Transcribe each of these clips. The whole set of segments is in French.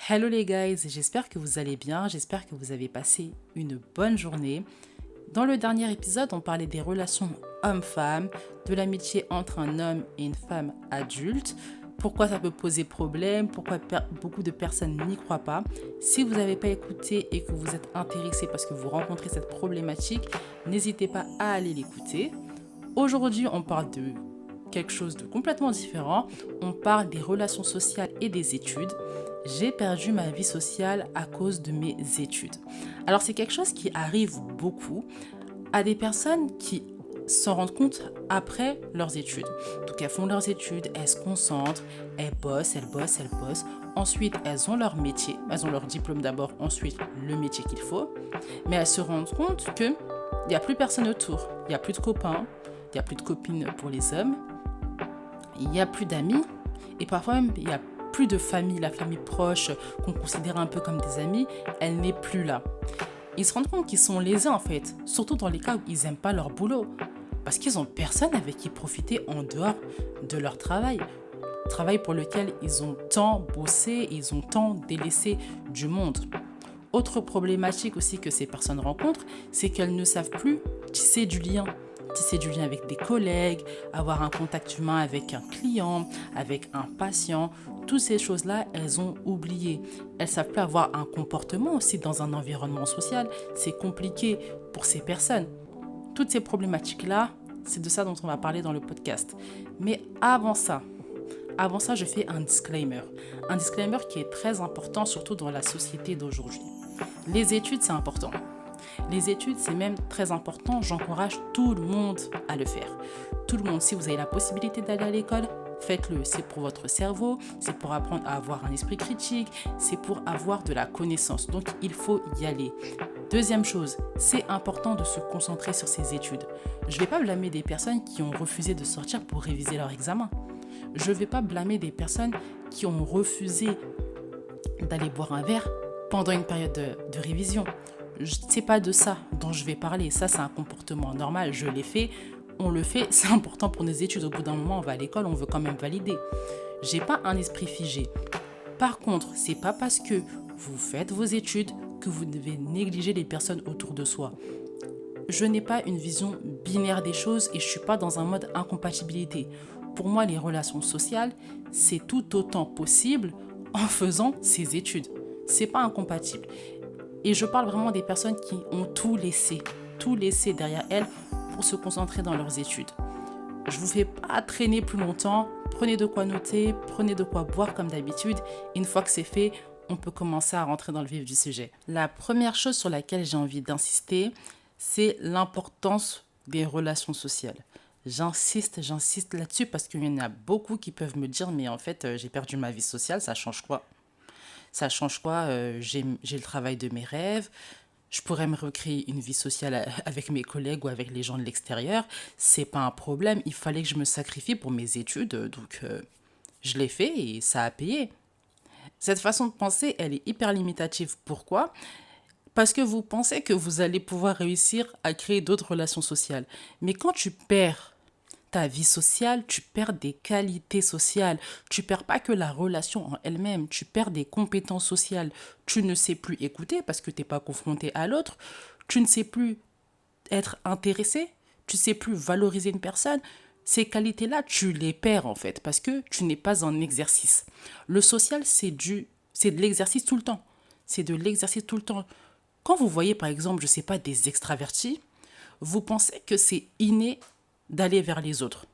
Hello les guys, j'espère que vous allez bien, j'espère que vous avez passé une bonne journée. Dans le dernier épisode, on parlait des relations hommes-femmes, de l'amitié entre un homme et une femme adulte, pourquoi ça peut poser problème, pourquoi beaucoup de personnes n'y croient pas. Si vous n'avez pas écouté et que vous êtes intéressé parce que vous rencontrez cette problématique, n'hésitez pas à aller l'écouter. Aujourd'hui, on parle de quelque chose de complètement différent. On parle des relations sociales et des études. J'ai perdu ma vie sociale à cause de mes études. Alors c'est quelque chose qui arrive beaucoup à des personnes qui s'en rendent compte après leurs études. Donc elles font leurs études, elles se concentrent, elles bossent. Ensuite, elles ont leur métier, elles ont leur diplôme d'abord, ensuite le métier qu'il faut. Mais elles se rendent compte qu'il n'y a plus personne autour, il n'y a plus de copains, il n'y a plus de copines pour les hommes, il n'y a plus d'amis et parfois même il n'y a plus de famille, la famille proche qu'on considère un peu comme des amis, elle n'est plus là. Ils se rendent compte qu'ils sont lésés en fait, surtout dans les cas où ils n'aiment pas leur boulot, parce qu'ils n'ont personne avec qui profiter en dehors de leur travail pour lequel ils ont tant bossé, ils ont tant délaissé du monde. Autre problématique aussi que ces personnes rencontrent, c'est qu'elles ne savent plus tisser du lien avec des collègues, avoir un contact humain avec un client, avec un patient. Toutes ces choses-là, elles ont oublié. Elles ne savent plus avoir un comportement aussi dans un environnement social. C'est compliqué pour ces personnes. Toutes ces problématiques-là, c'est de ça dont on va parler dans le podcast. Mais avant ça, je fais un disclaimer. Un disclaimer qui est très important, surtout dans la société d'aujourd'hui. Les études, c'est important. Les études, c'est même très important. J'encourage tout le monde à le faire. Tout le monde, si vous avez la possibilité d'aller à l'école, faites-le. C'est pour votre cerveau, c'est pour apprendre à avoir un esprit critique, c'est pour avoir de la connaissance. Donc, il faut y aller. Deuxième chose, c'est important de se concentrer sur ses études. Je ne vais pas blâmer des personnes qui ont refusé de sortir pour réviser leur examen. Je ne vais pas blâmer des personnes qui ont refusé d'aller boire un verre pendant une période de révision. C'est pas de ça dont je vais parler. Ça, c'est un comportement normal. Je l'ai fait, on le fait. C'est important pour nos études. Au bout d'un moment, on va à l'école, on veut quand même valider. J'ai pas un esprit figé. Par contre, c'est pas parce que vous faites vos études que vous devez négliger les personnes autour de soi. Je n'ai pas une vision binaire des choses et je suis pas dans un mode incompatibilité. Pour moi, les relations sociales, c'est tout autant possible en faisant ses études. C'est pas incompatible. Et je parle vraiment des personnes qui ont tout laissé derrière elles pour se concentrer dans leurs études. Je vous fais pas traîner plus longtemps, prenez de quoi noter, prenez de quoi boire comme d'habitude. Une fois que c'est fait, on peut commencer à rentrer dans le vif du sujet. La première chose sur laquelle j'ai envie d'insister, c'est l'importance des relations sociales. J'insiste là-dessus parce qu'il y en a beaucoup qui peuvent me dire « mais en fait, j'ai perdu ma vie sociale, ça change quoi ?» Ça change quoi? J'ai le travail de mes rêves. Je pourrais me recréer une vie sociale avec mes collègues ou avec les gens de l'extérieur. C'est pas un problème. Il fallait que je me sacrifie pour mes études. Donc, je l'ai fait et ça a payé. Cette façon de penser, elle est hyper limitative. Pourquoi? Parce que vous pensez que vous allez pouvoir réussir à créer d'autres relations sociales. Mais quand tu perds ta vie sociale, tu perds des qualités sociales. Tu perds pas que la relation en elle-même, tu perds des compétences sociales. Tu ne sais plus écouter parce que tu n'es pas confronté à l'autre. Tu ne sais plus être intéressé. Tu ne sais plus valoriser une personne. Ces qualités-là, tu les perds en fait parce que tu n'es pas en exercice. Le social, c'est de l'exercice tout le temps. C'est de l'exercice tout le temps. Quand vous voyez par exemple, je sais pas, des extravertis, vous pensez que c'est inné d'aller vers les autres.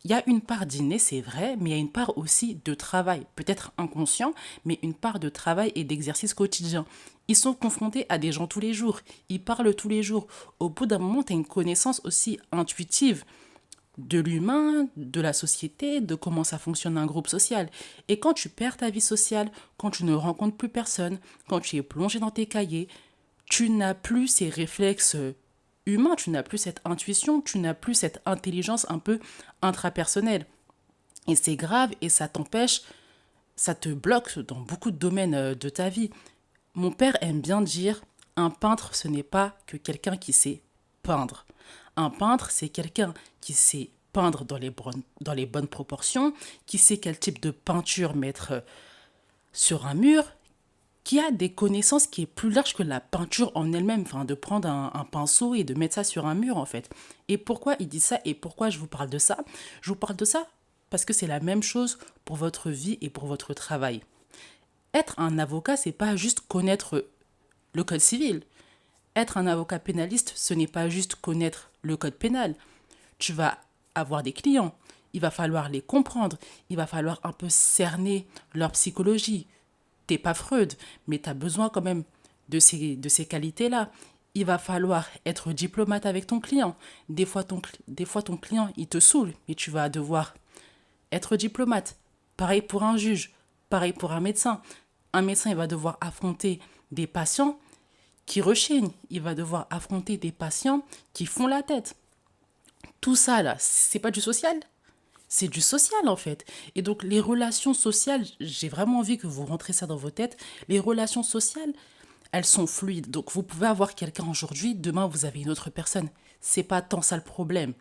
Il y a une part d'inné, c'est vrai, mais il y a une part aussi de travail, peut-être inconscient, mais une part de travail et d'exercice quotidien. Ils sont confrontés à des gens tous les jours, ils parlent tous les jours. Au bout d'un moment, tu as une connaissance aussi intuitive de l'humain, de la société, de comment ça fonctionne un groupe social. Et quand tu perds ta vie sociale, quand tu ne rencontres plus personne, quand tu es plongé dans tes cahiers, tu n'as plus ces réflexes humain, tu n'as plus cette intuition, tu n'as plus cette intelligence un peu intrapersonnelle. Et c'est grave et ça t'empêche, ça te bloque dans beaucoup de domaines de ta vie. Mon père aime bien dire, un peintre, ce n'est pas que quelqu'un qui sait peindre. Un peintre, c'est quelqu'un qui sait peindre dans les bonnes proportions, qui sait quel type de peinture mettre sur un mur, qui a des connaissances qui est plus large que la peinture en elle-même, enfin de prendre un pinceau et de mettre ça sur un mur en fait. Et pourquoi il dit ça et pourquoi je vous parle de ça? Je vous parle de ça parce que c'est la même chose pour votre vie et pour votre travail. Être un avocat, c'est pas juste connaître le code civil. Être un avocat pénaliste, ce n'est pas juste connaître le code pénal. Tu vas avoir des clients, il va falloir les comprendre, il va falloir un peu cerner leur psychologie. T'es pas Freud, mais tu as besoin quand même de ces qualités-là. Il va falloir être diplomate avec ton client. Des fois, ton client, il te saoule, mais tu vas devoir être diplomate. Pareil pour un juge, pareil pour un médecin. Un médecin, il va devoir affronter des patients qui rechignent. Il va devoir affronter des patients qui font la tête. Tout ça, là, c'est pas du social? C'est du social en fait. Et donc les relations sociales, j'ai vraiment envie que vous rentrez ça dans vos têtes. Les relations sociales, elles sont fluides. Donc vous pouvez avoir quelqu'un aujourd'hui, demain vous avez une autre personne. C'est pas tant ça le problème.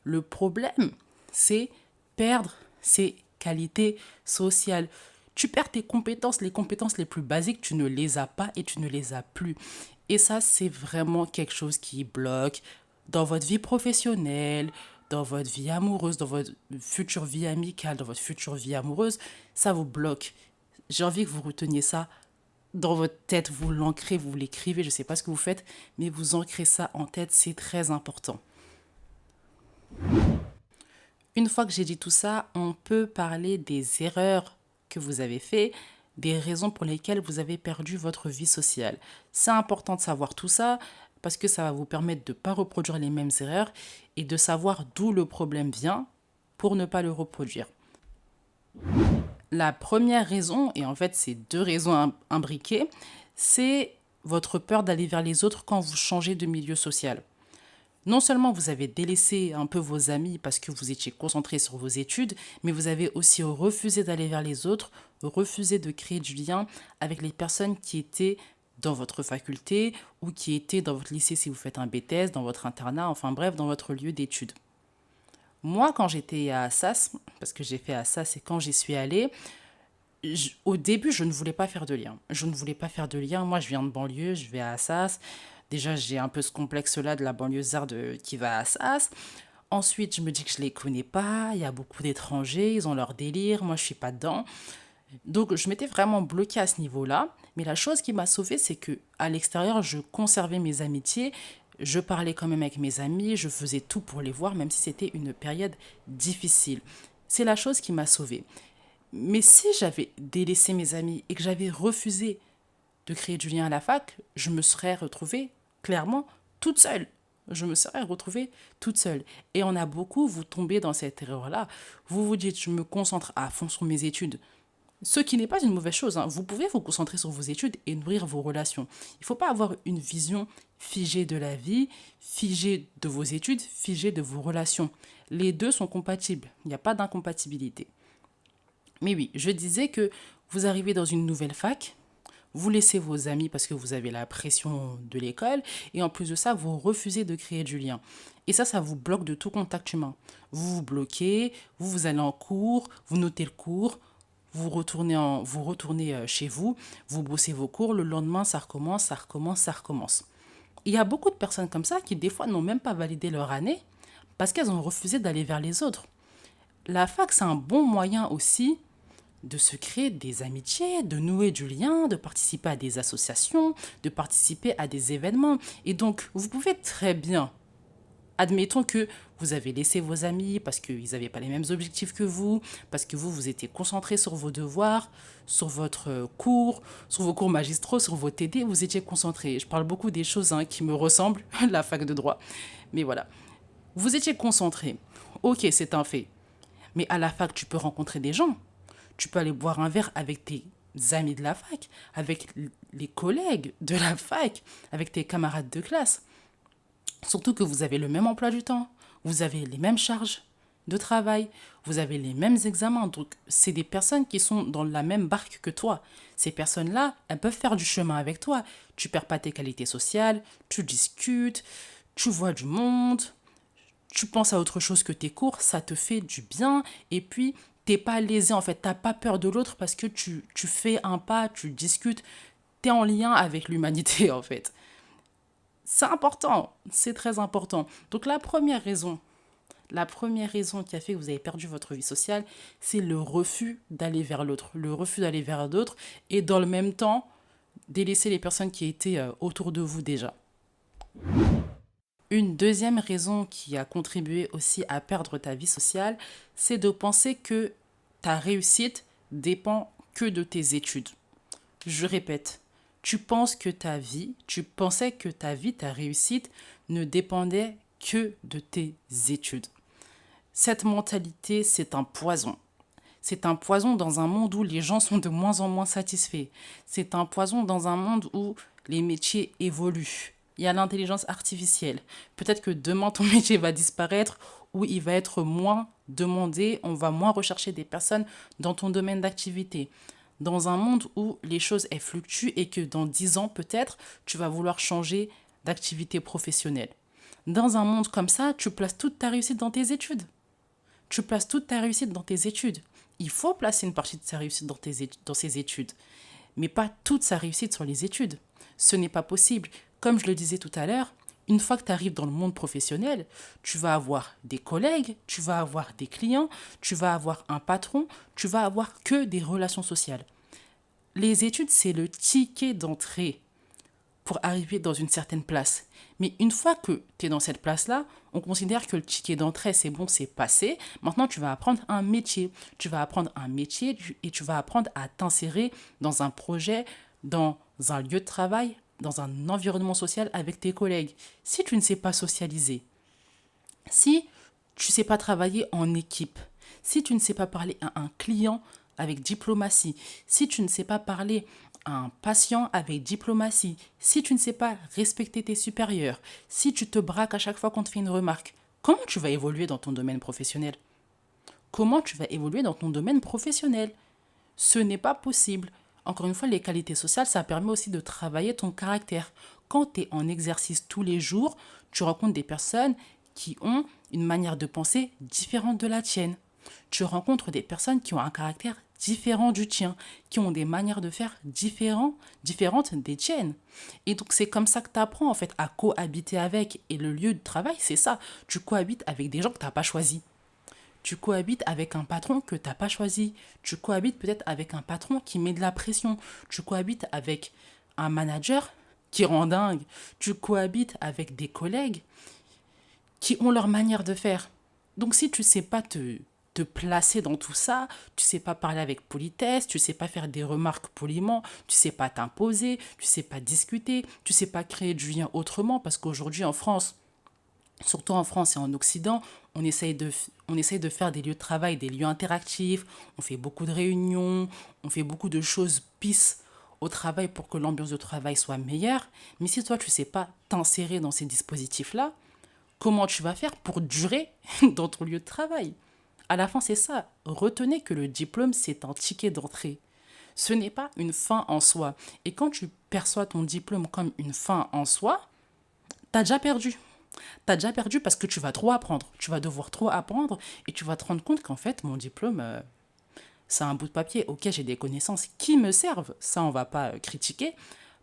Le problème, c'est perdre ses qualités sociales. Tu perds tes compétences, les compétences les plus basiques, tu ne les as pas et tu ne les as plus. Et ça, c'est vraiment quelque chose qui bloque dans votre vie professionnelle, dans votre vie amoureuse, dans votre future vie amicale, dans votre future vie amoureuse. Ça vous bloque. J'ai envie que vous reteniez ça dans votre tête, vous l'ancrez, vous l'écrivez, je ne sais pas ce que vous faites, mais vous ancrez ça en tête, c'est très important. Une fois que j'ai dit tout ça, on peut parler des erreurs que vous avez faites, des raisons pour lesquelles vous avez perdu votre vie sociale. C'est important de savoir tout ça parce que ça va vous permettre de ne pas reproduire les mêmes erreurs et de savoir d'où le problème vient pour ne pas le reproduire. La première raison, et en fait c'est deux raisons imbriquées, c'est votre peur d'aller vers les autres quand vous changez de milieu social. Non seulement vous avez délaissé un peu vos amis parce que vous étiez concentré sur vos études, mais vous avez aussi refusé d'aller vers les autres, refusé de créer du lien avec les personnes qui étaient dans votre faculté ou qui étaient dans votre lycée si vous faites un BTS, dans votre internat, enfin bref, dans votre lieu d'études. Moi, quand j'étais à Assas, parce que j'ai fait Assas et quand j'y suis allée, au début, je ne voulais pas faire de lien. Je ne voulais pas faire de lien. Moi, je viens de banlieue, je vais à Assas. Déjà, j'ai un peu ce complexe-là de la banlieusarde qui va à Assas. Ensuite, je me dis que je les connais pas. Il y a beaucoup d'étrangers, ils ont leur délire. Moi, je suis pas dedans. Donc, je m'étais vraiment bloquée à ce niveau-là. Mais la chose qui m'a sauvée, c'est que à l'extérieur, je conservais mes amitiés. Je parlais quand même avec mes amis. Je faisais tout pour les voir, même si c'était une période difficile. C'est la chose qui m'a sauvée. Mais si j'avais délaissé mes amis et que j'avais refusé de créer du lien à la fac, je me serais retrouvée clairement toute seule. Je me serais retrouvée toute seule. Et on a beaucoup, vous tombez dans cette erreur-là. Vous vous dites, je me concentre à fond sur mes études. Ce qui n'est pas une mauvaise chose. Vous pouvez vous concentrer sur vos études et nourrir vos relations. Il ne faut pas avoir une vision figée de la vie, figée de vos études, figée de vos relations. Les deux sont compatibles. Il n'y a pas d'incompatibilité. Mais oui, je disais que vous arrivez dans une nouvelle fac, vous laissez vos amis parce que vous avez la pression de l'école, et en plus de ça, vous refusez de créer du lien. Et ça vous bloque de tout contact humain. Vous vous bloquez, vous allez en cours, vous notez le cours, vous retournez chez vous, vous bossez vos cours, le lendemain, ça recommence, ça recommence, ça recommence. Il y a beaucoup de personnes comme ça qui, des fois, n'ont même pas validé leur année parce qu'elles ont refusé d'aller vers les autres. La fac, c'est un bon moyen aussi de se créer des amitiés, de nouer du lien, de participer à des associations, de participer à des événements. Et donc, vous pouvez très bien, admettons que vous avez laissé vos amis parce qu'ils n'avaient pas les mêmes objectifs que vous, parce que vous étiez concentré sur vos devoirs, sur votre cours, sur vos cours magistraux, sur vos TD, vous étiez concentré. Je parle beaucoup des choses qui me ressemblent, la fac de droit. Mais voilà, vous étiez concentré. Ok, c'est un fait. Mais à la fac, tu peux rencontrer des gens. Tu peux aller boire un verre avec tes amis de la fac, avec les collègues de la fac, avec tes camarades de classe. Surtout que vous avez le même emploi du temps, vous avez les mêmes charges de travail, vous avez les mêmes examens. Donc, c'est des personnes qui sont dans la même barque que toi. Ces personnes-là, elles peuvent faire du chemin avec toi. Tu perds pas tes qualités sociales, tu discutes, tu vois du monde, tu penses à autre chose que tes cours, ça te fait du bien. Et puis, t'es pas lésé en fait, t'as pas peur de l'autre parce que tu fais un pas, tu discutes, tu es en lien avec l'humanité en fait. C'est important, c'est très important. Donc la première raison qui a fait que vous avez perdu votre vie sociale, c'est le refus d'aller vers l'autre. Le refus d'aller vers d'autres et dans le même temps, délaisser les personnes qui étaient autour de vous déjà. Une deuxième raison qui a contribué aussi à perdre ta vie sociale, c'est de penser que ta réussite dépend que de tes études. Je répète, tu pensais que ta vie, ta réussite ne dépendait que de tes études. Cette mentalité, c'est un poison. C'est un poison dans un monde où les gens sont de moins en moins satisfaits. C'est un poison dans un monde où les métiers évoluent. Il y a l'intelligence artificielle. Peut-être que demain, ton métier va disparaître ou il va être moins demandé. On va moins rechercher des personnes dans ton domaine d'activité. Dans un monde où les choses elles fluctuent et que dans 10 ans, peut-être, tu vas vouloir changer d'activité professionnelle. Dans un monde comme ça, tu places toute ta réussite dans tes études. Tu places toute ta réussite dans tes études. Il faut placer une partie de sa réussite dans ses études, mais pas toute sa réussite sur les études. Ce n'est pas possible. Comme je le disais tout à l'heure, une fois que tu arrives dans le monde professionnel, tu vas avoir des collègues, tu vas avoir des clients, tu vas avoir un patron, tu vas avoir que des relations sociales. Les études, c'est le ticket d'entrée pour arriver dans une certaine place. Mais une fois que tu es dans cette place-là, on considère que le ticket d'entrée, c'est bon, c'est passé. Maintenant, tu vas apprendre un métier. Tu vas apprendre un métier et tu vas apprendre à t'insérer dans un projet, dans un lieu de travail, dans un environnement social avec tes collègues. Si tu ne sais pas socialiser, si tu ne sais pas travailler en équipe, si tu ne sais pas parler à un client avec diplomatie, si tu ne sais pas parler à un patient avec diplomatie, si tu ne sais pas respecter tes supérieurs, si tu te braques à chaque fois qu'on te fait une remarque, comment tu vas évoluer dans ton domaine professionnel? Comment tu vas évoluer dans ton domaine professionnel? Ce n'est pas possible. Encore une fois, les qualités sociales, ça permet aussi de travailler ton caractère. Quand tu es en exercice tous les jours, tu rencontres des personnes qui ont une manière de penser différente de la tienne. Tu rencontres des personnes qui ont un caractère différent du tien, qui ont des manières de faire différentes des tiennes. Et donc c'est comme ça que tu apprends en fait à cohabiter avec. Et le lieu de travail, c'est ça. Tu cohabites avec des gens que tu n'as pas choisis. Tu cohabites avec un patron que tu n'as pas choisi. Tu cohabites peut-être avec un patron qui met de la pression. Tu cohabites avec un manager qui rend dingue. Tu cohabites avec des collègues qui ont leur manière de faire. Donc si tu ne sais pas te placer dans tout ça, tu sais pas parler avec politesse, tu sais pas faire des remarques poliment, tu sais pas t'imposer, tu sais pas discuter, tu sais pas créer du lien autrement, parce qu'aujourd'hui en France, surtout en France et en Occident, on essaye de faire des lieux de travail, des lieux interactifs, on fait beaucoup de réunions, on fait beaucoup de choses peace au travail pour que l'ambiance de travail soit meilleure. Mais si toi, tu sais pas t'insérer dans ces dispositifs-là, comment tu vas faire pour durer dans ton lieu de travail? À la fin, c'est ça. Retenez que le diplôme, c'est un ticket d'entrée. Ce n'est pas une fin en soi. Et quand tu perçois ton diplôme comme une fin en soi, t'as déjà perdu. T'as déjà perdu parce que tu vas trop apprendre. Tu vas devoir trop apprendre et tu vas te rendre compte qu'en fait, mon diplôme, c'est un bout de papier. Ok, j'ai des connaissances qui me servent. Ça, on va pas critiquer.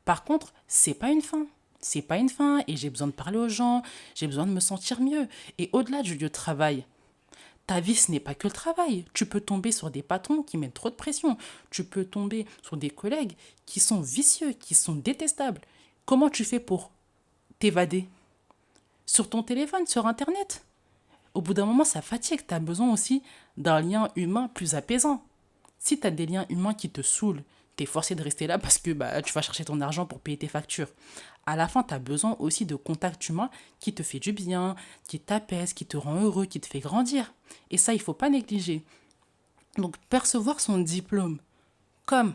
Par contre, c'est pas une fin. C'est pas une fin et j'ai besoin de parler aux gens. J'ai besoin de me sentir mieux. Et au-delà du lieu de travail, ta vie, ce n'est pas que le travail. Tu peux tomber sur des patrons qui mettent trop de pression. Tu peux tomber sur des collègues qui sont vicieux, qui sont détestables. Comment tu fais pour t'évader? Sur ton téléphone, sur Internet. Au bout d'un moment, ça fatigue. Tu as besoin aussi d'un lien humain plus apaisant. Si tu as des liens humains qui te saoulent, tu es forcé de rester là parce que tu vas chercher ton argent pour payer tes factures. À la fin, tu as besoin aussi de contact humain qui te fait du bien, qui t'apaise, qui te rend heureux, qui te fait grandir. Et ça, il ne faut pas négliger. Donc, percevoir son diplôme comme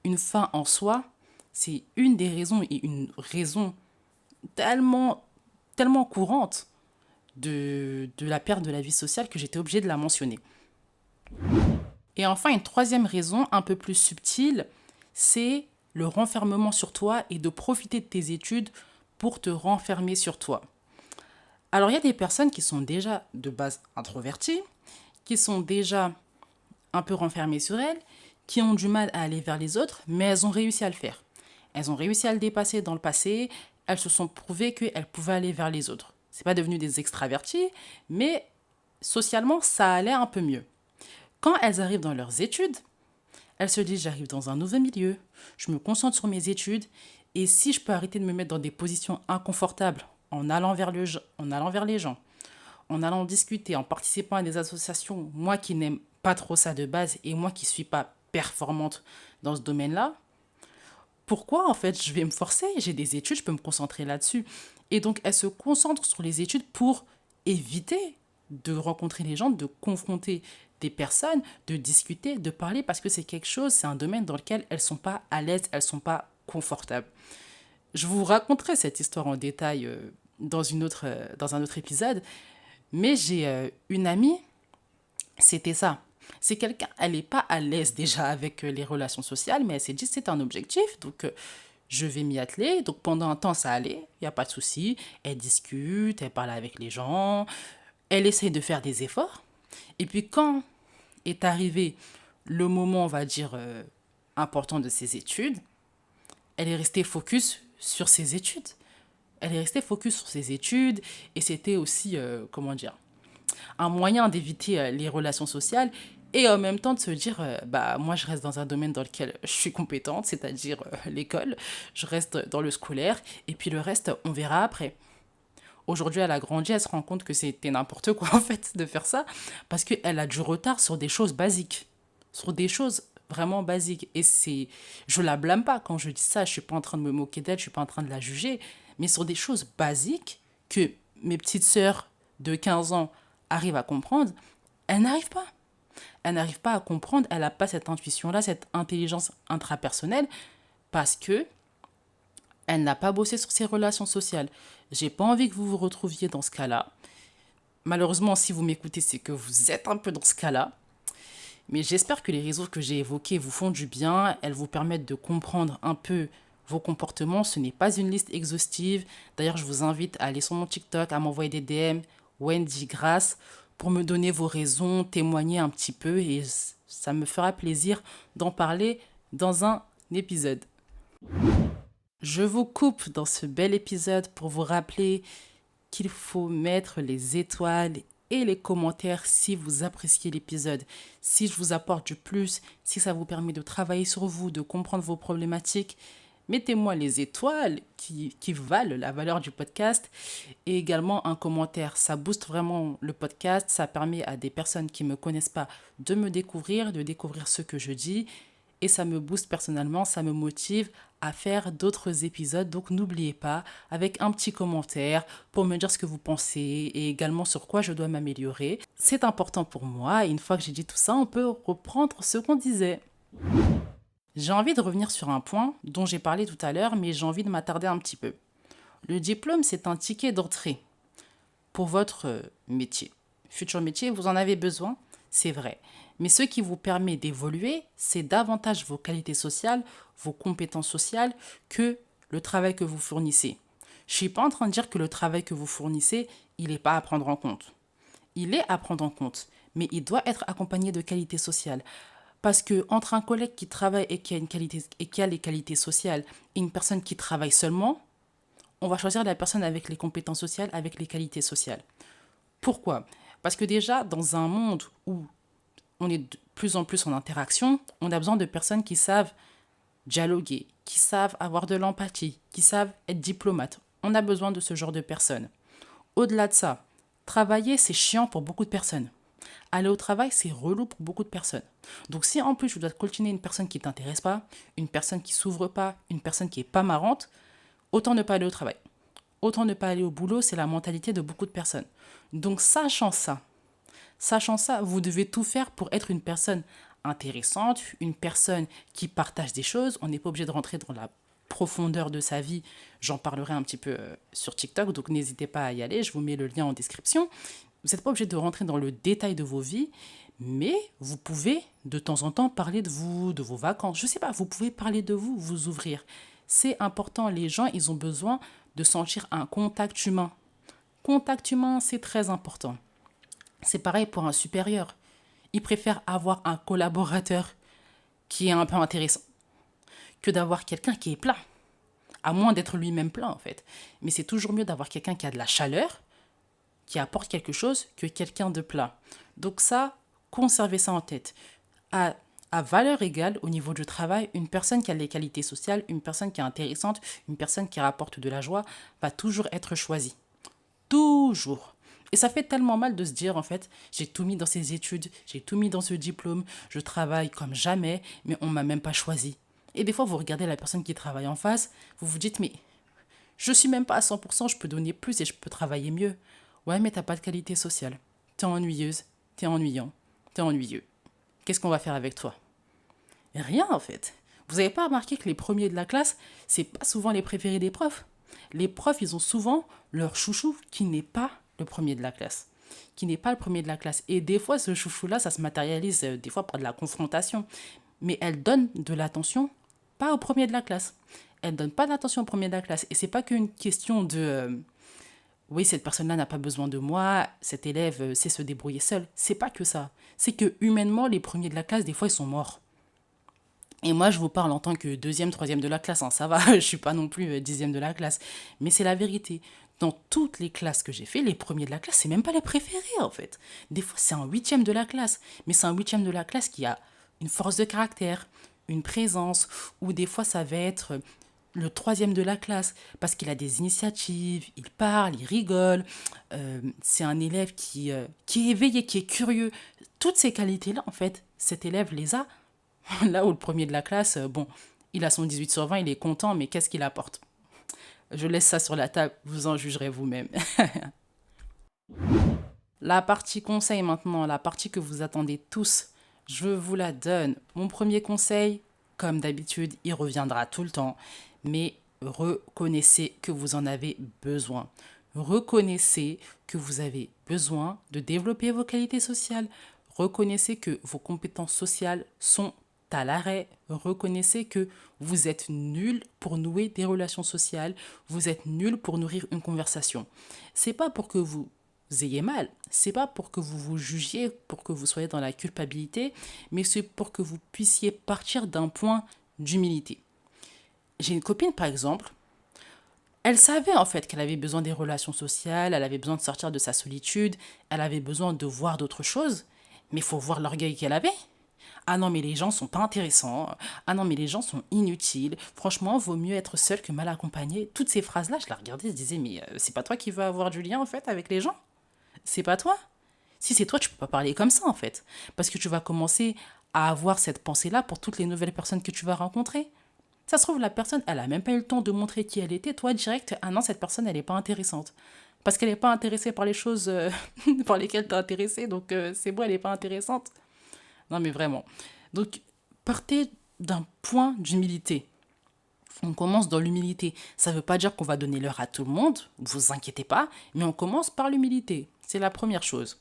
une fin en soi, c'est une des raisons et une raison tellement, tellement courante de la perte de la vie sociale que j'étais obligée de la mentionner. Et enfin, une troisième raison, un peu plus subtile, c'est le renfermement sur toi et de profiter de tes études pour te renfermer sur toi. Alors, il y a des personnes qui sont déjà de base introverties, qui sont déjà un peu renfermées sur elles, qui ont du mal à aller vers les autres, mais elles ont réussi à le faire. Elles ont réussi à le dépasser dans le passé. Elles se sont prouvées qu'elles pouvaient aller vers les autres. C'est pas devenu des extravertis, mais socialement, ça allait un peu mieux. Quand elles arrivent dans leurs études, elles se disent, j'arrive dans un nouveau milieu, je me concentre sur mes études, et si je peux arrêter de me mettre dans des positions inconfortables en allant vers les gens, en allant discuter, en participant à des associations, moi qui n'aime pas trop ça de base et moi qui ne suis pas performante dans ce domaine-là, pourquoi en fait je vais me forcer? J'ai des études, je peux me concentrer là-dessus. Et donc elle se concentre sur les études pour éviter de rencontrer les gens, de confronter des personnes, de discuter, de parler, parce que c'est quelque chose, c'est un domaine dans lequel elles ne sont pas à l'aise, elles ne sont pas confortables. Je vous raconterai cette histoire en détail dans un autre épisode, mais j'ai une amie, c'était ça. C'est quelqu'un, elle n'est pas à l'aise déjà avec les relations sociales, mais elle s'est dit c'est un objectif, donc je vais m'y atteler. Donc pendant un temps, ça allait, il n'y a pas de souci. Elle discute, elle parle avec les gens, elle essaie de faire des efforts. Et puis quand est arrivé le moment, on va dire, important de ses études, elle est restée focus sur ses études. Elle est restée focus sur ses études et c'était aussi, comment dire, un moyen d'éviter les relations sociales et en même temps de se dire, bah moi je reste dans un domaine dans lequel je suis compétente, c'est-à-dire l'école, je reste dans le scolaire et puis le reste, on verra après. Aujourd'hui, elle a grandi, elle se rend compte que c'était n'importe quoi en fait de faire ça parce qu'elle a du retard sur des choses basiques, sur des choses vraiment basiques. Et je la blâme pas quand je dis ça, je suis pas en train de me moquer d'elle, je suis pas en train de la juger, mais sur des choses basiques que mes petites sœurs de 15 ans arrivent à comprendre, elle n'arrive pas. Elle n'arrive pas à comprendre, elle n'a pas cette intuition-là, cette intelligence intrapersonnelle parce que elle n'a pas bossé sur ses relations sociales. J'ai pas envie que vous vous retrouviez dans ce cas-là. Malheureusement, si vous m'écoutez, c'est que vous êtes un peu dans ce cas-là. Mais j'espère que les réseaux que j'ai évoqués vous font du bien. Elles vous permettent de comprendre un peu vos comportements. Ce n'est pas une liste exhaustive. D'ailleurs, je vous invite à aller sur mon TikTok, à m'envoyer des DM, Wendy Grace, pour me donner vos raisons, témoigner un petit peu. Et ça me fera plaisir d'en parler dans un épisode. Je vous coupe dans ce bel épisode pour vous rappeler qu'il faut mettre les étoiles et les commentaires si vous appréciez l'épisode. Si je vous apporte du plus, si ça vous permet de travailler sur vous, de comprendre vos problématiques, mettez-moi les étoiles qui valent la valeur du podcast et également un commentaire. Ça booste vraiment le podcast, ça permet à des personnes qui ne me connaissent pas de me découvrir, de découvrir ce que je dis et ça me booste personnellement, ça me motive à faire d'autres épisodes. Donc n'oubliez pas, avec un petit commentaire pour me dire ce que vous pensez et également sur quoi je dois m'améliorer. C'est important pour moi et une fois que j'ai dit tout ça, on peut reprendre ce qu'on disait. J'ai envie de revenir sur un point dont j'ai parlé tout à l'heure, mais j'ai envie de m'attarder un petit peu. Le diplôme, c'est un ticket d'entrée pour votre métier. Futur métier, vous en avez besoin, c'est vrai. Mais ce qui vous permet d'évoluer, c'est davantage vos qualités sociales, vos compétences sociales que le travail que vous fournissez. Je ne suis pas en train de dire que le travail que vous fournissez, il n'est pas à prendre en compte. Il est à prendre en compte, mais il doit être accompagné de qualités sociales. Parce que entre un collègue qui travaille et qui a les qualités sociales et une personne qui travaille seulement, on va choisir la personne avec les compétences sociales, avec les qualités sociales. Pourquoi ? Parce que déjà, dans un monde où on est de plus en plus en interaction, on a besoin de personnes qui savent dialoguer, qui savent avoir de l'empathie, qui savent être diplomates. On a besoin de ce genre de personnes. Au-delà de ça, travailler, c'est chiant pour beaucoup de personnes. Aller au travail, c'est relou pour beaucoup de personnes. Donc si en plus je dois coltiner une personne qui ne t'intéresse pas, une personne qui s'ouvre pas, une personne qui n'est pas marrante, autant ne pas aller au travail. Autant ne pas aller au boulot, c'est la mentalité de beaucoup de personnes. Donc sachant ça, vous devez tout faire pour être une personne intéressante, une personne qui partage des choses. On n'est pas obligé de rentrer dans la profondeur de sa vie. J'en parlerai un petit peu sur TikTok, donc n'hésitez pas à y aller. Je vous mets le lien en description. Vous n'êtes pas obligé de rentrer dans le détail de vos vies, mais vous pouvez de temps en temps parler de vous, de vos vacances. Je ne sais pas, vous pouvez parler de vous, vous ouvrir. C'est important. Les gens, ils ont besoin de sentir un contact humain. Contact humain, c'est très important. C'est pareil pour un supérieur. Il préfère avoir un collaborateur qui est un peu intéressant que d'avoir quelqu'un qui est plat. à moins d'être lui-même plein en fait. Mais c'est toujours mieux d'avoir quelqu'un qui a de la chaleur, qui apporte quelque chose, que quelqu'un de plat. Donc ça, conservez ça en tête. À, à valeur égale au niveau du travail, une personne qui a des qualités sociales, une personne qui est intéressante, une personne qui rapporte de la joie, va toujours être choisie. Toujours. Et ça fait tellement mal de se dire, en fait, j'ai tout mis dans ces études, j'ai tout mis dans ce diplôme, je travaille comme jamais, mais on m'a même pas choisi. Et des fois, vous regardez la personne qui travaille en face, vous vous dites, mais je suis même pas à 100%, je peux donner plus et je peux travailler mieux. Ouais, mais t'as pas de qualité sociale. T'es ennuyeuse, t'es ennuyant, t'es ennuyeux. Qu'est-ce qu'on va faire avec toi? Rien, en fait. Vous n'avez pas remarqué que les premiers de la classe, c'est pas souvent les préférés des profs. Les profs, ils ont souvent leur chouchou qui n'est pas le premier de la classe. Qui n'est pas le premier de la classe. Et des fois, ce chouchou-là, ça se matérialise des fois par de la confrontation. Mais elle donne de l'attention, pas au premier de la classe. Elle donne pas d'attention au premier de la classe. Et c'est pas qu'une question de oui, cette personne-là n'a pas besoin de moi, cet élève sait se débrouiller seul. C'est pas que ça. C'est que humainement, les premiers de la classe, des fois, ils sont morts. Et moi, je vous parle en tant que deuxième, troisième de la classe, hein, ça va, je suis pas non plus dixième de la classe. Mais c'est la vérité. Dans toutes les classes que j'ai fait, les premiers de la classe, c'est même pas les préférés, en fait. Des fois, c'est un huitième de la classe. Mais c'est un huitième de la classe qui a une force de caractère, une présence, ou des fois, ça va être le troisième de la classe, parce qu'il a des initiatives, il parle, il rigole, c'est un élève qui est éveillé, qui est curieux. Toutes ces qualités-là, en fait, cet élève les a. Là où le premier de la classe, bon, il a son 18 sur 20, il est content, mais qu'est-ce qu'il apporte? Je laisse ça sur la table, vous en jugerez vous-même. La partie conseil maintenant, la partie que vous attendez tous, je vous la donne. Mon premier conseil, comme d'habitude, il reviendra tout le temps, mais reconnaissez que vous en avez besoin. Reconnaissez que vous avez besoin de développer vos qualités sociales. Reconnaissez que vos compétences sociales sont à l'arrêt. Reconnaissez que vous êtes nul pour nouer des relations sociales. Vous êtes nul pour nourrir une conversation. C'est pas pour que vous ayez mal, c'est pas pour que vous vous jugiez, pour que vous soyez dans la culpabilité, mais c'est pour que vous puissiez partir d'un point d'humilité. J'ai une copine par exemple, elle savait en fait qu'elle avait besoin des relations sociales, elle avait besoin de sortir de sa solitude, elle avait besoin de voir d'autres choses, mais il faut voir l'orgueil qu'elle avait. Ah non, mais les gens sont pas intéressants. Ah non, mais les gens sont inutiles. Franchement, vaut mieux être seul que mal accompagné. Toutes ces phrases-là, je la regardais, je disais, mais c'est pas toi qui veux avoir du lien en fait avec les gens? C'est pas toi? Si c'est toi, tu peux pas parler comme ça en fait. Parce que tu vas commencer à avoir cette pensée-là pour toutes les nouvelles personnes que tu vas rencontrer. Ça se trouve, la personne, elle a même pas eu le temps de montrer qui elle était. Toi, direct, ah non, cette personne, elle est pas intéressante. Parce qu'elle n'est pas intéressée par les choses par lesquelles tu es intéressé. Donc, c'est bon, elle n'est pas intéressante. Non, mais vraiment. Donc, partez d'un point d'humilité. On commence dans l'humilité. Ça ne veut pas dire qu'on va donner l'heure à tout le monde, ne vous inquiétez pas, mais on commence par l'humilité. C'est la première chose.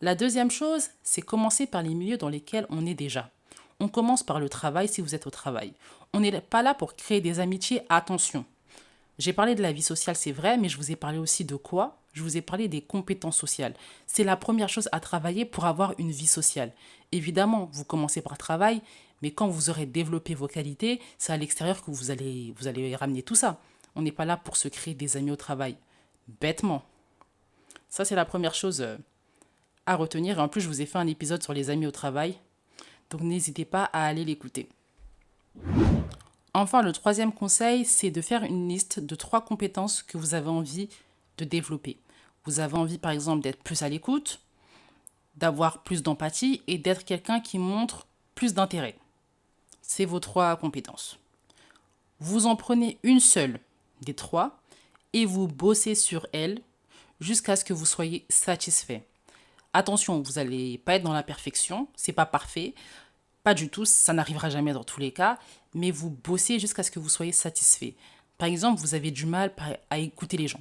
La deuxième chose, c'est commencer par les milieux dans lesquels on est déjà. On commence par le travail si vous êtes au travail. On n'est pas là pour créer des amitiés, attention. J'ai parlé de la vie sociale, c'est vrai, mais je vous ai parlé aussi de quoi? Je vous ai parlé des compétences sociales. C'est la première chose à travailler pour avoir une vie sociale. Évidemment, vous commencez par le travail, mais quand vous aurez développé vos qualités, c'est à l'extérieur que vous allez ramener tout ça. On n'est pas là pour se créer des amis au travail. Bêtement. Ça, c'est la première chose à retenir. Et en plus, je vous ai fait un épisode sur les amis au travail. Donc, n'hésitez pas à aller l'écouter. Enfin, le troisième conseil, c'est de faire une liste de 3 compétences que vous avez envie de développer. Vous avez envie, par exemple, d'être plus à l'écoute, d'avoir plus d'empathie et d'être quelqu'un qui montre plus d'intérêt. C'est vos 3 compétences. Vous en prenez une seule des 3 et vous bossez sur elle jusqu'à ce que vous soyez satisfait. Attention, vous n'allez pas être dans la perfection, c'est pas parfait, pas du tout, ça n'arrivera jamais dans tous les cas, mais vous bossez jusqu'à ce que vous soyez satisfait. Par exemple, vous avez du mal à écouter les gens.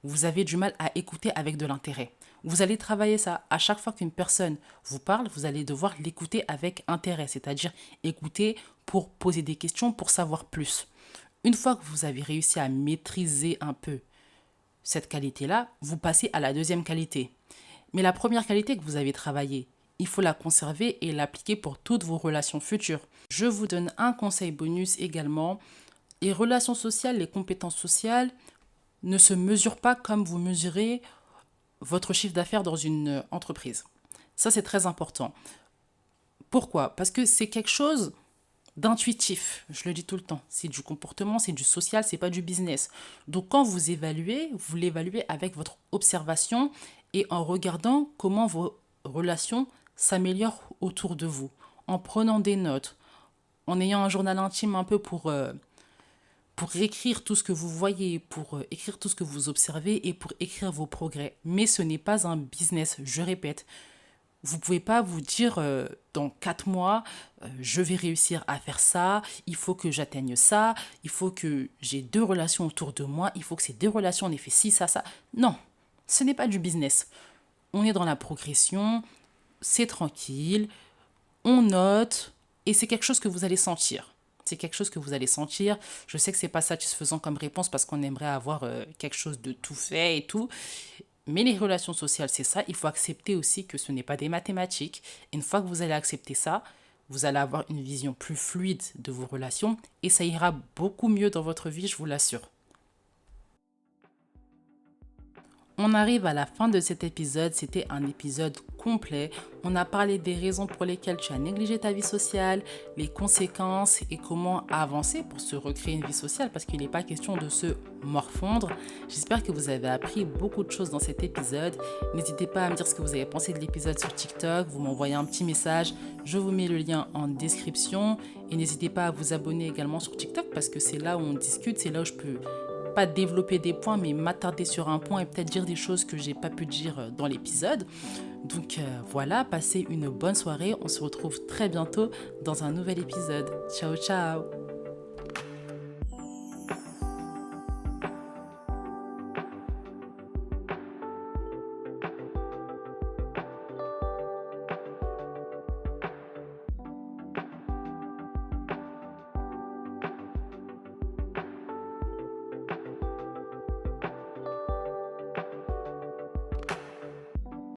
Vous avez du mal à écouter avec de l'intérêt. Vous allez travailler ça. À chaque fois qu'une personne vous parle, vous allez devoir l'écouter avec intérêt, c'est-à-dire écouter pour poser des questions, pour savoir plus. Une fois que vous avez réussi à maîtriser un peu cette qualité-là, vous passez à la deuxième qualité. Mais la première qualité que vous avez travaillée, il faut la conserver et l'appliquer pour toutes vos relations futures. Je vous donne un conseil bonus également. Les relations sociales, les compétences sociales ne se mesurent pas comme vous mesurez votre chiffre d'affaires dans une entreprise. Ça, c'est très important. Pourquoi? Parce que c'est quelque chose d'intuitif, je le dis tout le temps. C'est du comportement, c'est du social, c'est pas du business. Donc quand vous évaluez, vous l'évaluez avec votre observation et en regardant comment vos relations s'améliorent autour de vous, en prenant des notes, en ayant un journal intime un peu pour écrire tout ce que vous voyez, pour écrire tout ce que vous observez et pour écrire vos progrès. Mais ce n'est pas un business, je répète. Vous ne pouvez pas vous dire dans 4 mois, je vais réussir à faire ça, il faut que j'atteigne ça, il faut que j'ai 2 relations autour de moi, il faut que ces 2 relations en aient fait ci, ça, ça. Non, ce n'est pas du business. On est dans la progression, c'est tranquille, on note et c'est quelque chose que vous allez sentir. C'est quelque chose que vous allez sentir. Je sais que c'est pas satisfaisant comme réponse parce qu'on aimerait avoir quelque chose de tout fait et tout. Mais les relations sociales, c'est ça. Il faut accepter aussi que ce n'est pas des mathématiques. Et une fois que vous allez accepter ça, vous allez avoir une vision plus fluide de vos relations et ça ira beaucoup mieux dans votre vie, je vous l'assure. On arrive à la fin de cet épisode, c'était un épisode complet. On a parlé des raisons pour lesquelles tu as négligé ta vie sociale, les conséquences et comment avancer pour se recréer une vie sociale parce qu'il n'est pas question de se morfondre. J'espère que vous avez appris beaucoup de choses dans cet épisode. N'hésitez pas à me dire ce que vous avez pensé de l'épisode sur TikTok, vous m'envoyez un petit message, je vous mets le lien en description et n'hésitez pas à vous abonner également sur TikTok parce que c'est là où on discute, c'est là où je peux pas développer des points, mais m'attarder sur un point et peut-être dire des choses que j'ai pas pu dire dans l'épisode. Donc voilà, passez une bonne soirée. On se retrouve très bientôt dans un nouvel épisode. Ciao, ciao!